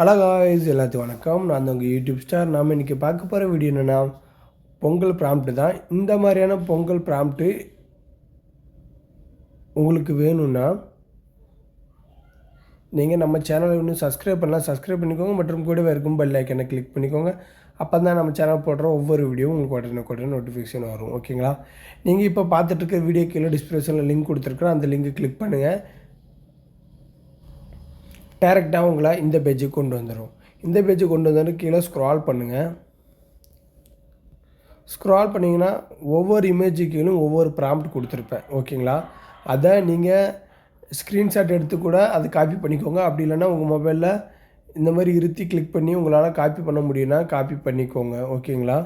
Hello guys, எல்லாத்துக்கும் வணக்கம். நான் தான் உங்கள் யூடியூப் ஸ்டார். நாம் இன்றைக்கி பார்க்க போகிற வீடியோ என்னென்னா பொங்கல் ப்ராம்ப்ட்டு தான். இந்த மாதிரியான பொங்கல் ப்ராம்ப்ட்டு உங்களுக்கு வேணும்னா நீங்கள் நம்ம சேனலை இன்னும் சப்ஸ்கிரைப் பண்ணலாம், சப்ஸ்கிரைப் பண்ணிக்கோங்க. மற்றும் கூடவே இருக்கும் பெல் ஐக்கனை கிளிக் பண்ணிக்கோங்க. அப்போ தான் நம்ம சேனல் போடுற ஒவ்வொரு வீடியோவும் உங்களுக்கு உடனே நோட்டிஃபிகேஷன் வரும். ஓகேங்களா? நீங்கள் இப்போ பார்த்துட்டு இருக்க வீடியோ கீழே டிஸ்கிரிப்ஷனில் லிங்க் கொடுத்துருக்குறோம். அந்த லிங்கை கிளிக் பண்ணுங்கள். டேரெக்டாக உங்களை இந்த பேஜுக்கு கொண்டு வந்துடும். இந்த பேஜுக்கு கொண்டு வந்து கீழே ஸ்க்ரால் பண்ணுங்கள். ஸ்க்ரால் பண்ணிங்கன்னா ஒவ்வொரு இமேஜுக்கும் ஒவ்வொரு ப்ராம்ப்ட் கொடுத்துருப்பேன். ஓகேங்களா? அதை நீங்கள் ஸ்க்ரீன்ஷாட் எடுத்து கூட அதை காப்பி பண்ணிக்கோங்க. அப்படி இல்லைன்னா உங்கள் மொபைலில் இந்த மாதிரி இருத்தி கிளிக் பண்ணி உங்களால் காப்பி பண்ண முடியும்னா காப்பி பண்ணிக்கோங்க. ஓகேங்களா?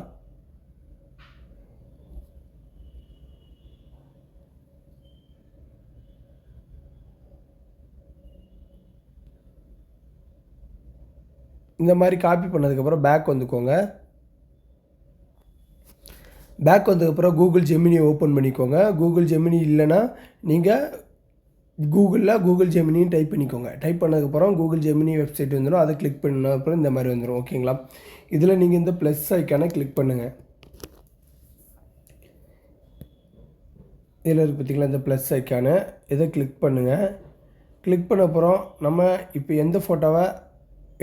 இந்த மாதிரி காப்பி பண்ணதுக்கப்புறம் பேக் வந்துக்கோங்க. பேக் வந்ததுக்கப்புறம் கூகுள் ஜெமினி ஓப்பன் பண்ணிக்கோங்க. கூகுள் ஜெமினி இல்லைன்னா நீங்கள் கூகுள் ஜெமினின்னு டைப் பண்ணிக்கோங்க. டைப் பண்ணதுக்கப்புறம் கூகுள் ஜெமினி வெப்சைட் வந்துடும். அதை கிளிக் பண்ண அப்புறம் இந்த மாதிரி வந்துடும். ஓகேங்களா? இதில் நீங்கள் இந்த ப்ளஸ் ஐக்கானை கிளிக் பண்ணுங்கள். இதில் இருக்குது பார்த்திங்களா, இந்த ப்ளஸ் ஐக்கானை இதை கிளிக் பண்ணுங்கள். கிளிக் பண்ண அப்புறம் நம்ம இப்போ எந்த ஃபோட்டோவை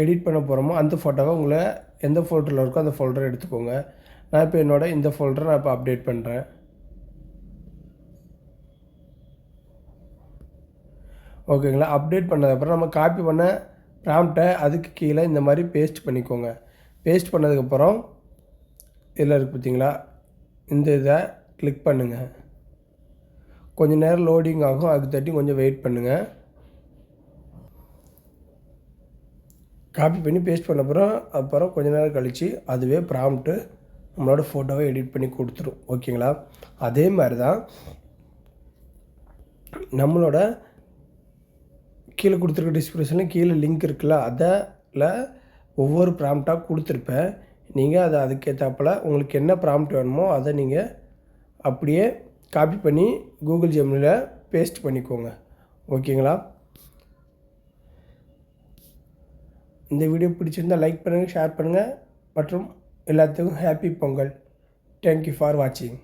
எடிட் பண்ண போகிறோமோ அந்த ஃபோட்டோவை உங்களை எந்த ஃபோல்டரில் இருக்கோ அந்த ஃபோல்டரை எடுத்துக்கோங்க. நான் இப்போ இந்த ஃபோல்டரை நான் இப்போ அப்டேட் பண்ணுறேன். ஓகேங்களா? அப்டேட் பண்ணதுக்கப்புறம் நம்ம காப்பி பண்ண ப்ராம்ப்டை அதுக்கு கீழே இந்த மாதிரி பேஸ்ட் பண்ணிக்கோங்க. பேஸ்ட் பண்ணதுக்கப்புறம் இதில் இருக்குது பார்த்திங்களா, இந்த இதை கிளிக் பண்ணுங்கள். கொஞ்சம் நேரம் லோடிங் ஆகும், அதுக்கு தட்டி கொஞ்சம் வெயிட் பண்ணுங்கள். காப்பி பண்ணி பேஸ்ட் பண்ண அப்புறம் கொஞ்சம் நேரம் கழித்து அதுவே ப்ராம்ப்ட்டு நம்மளோட ஃபோட்டோவை எடிட் பண்ணி கொடுத்துரும். ஓகேங்களா? அதே மாதிரி தான் நம்மளோட கீழே கொடுத்துருக்க டிஸ்கிரிப்ஷனில் கீழே லிங்க் இருக்குல்ல, அதில் ஒவ்வொரு ப்ராம்ப்டாக கொடுத்துருப்பேன். நீங்கள் அதை அதுக்கேற்றாப்பில் உங்களுக்கு என்ன ப்ராம்ப்ட் வேணுமோ அதை நீங்கள் அப்படியே காப்பி பண்ணி கூகுள் ஜெமினியில் பேஸ்ட் பண்ணிக்கோங்க. ஓகேங்களா? இந்த வீடியோ பிடிச்சிருந்தால் லைக் பண்ணுங்கள், ஷேர் பண்ணுங்கள். மற்றும் எல்லாத்துக்கும் ஹாப்பி பொங்கல். தேங்க்யூ ஃபார் வாட்சிங்.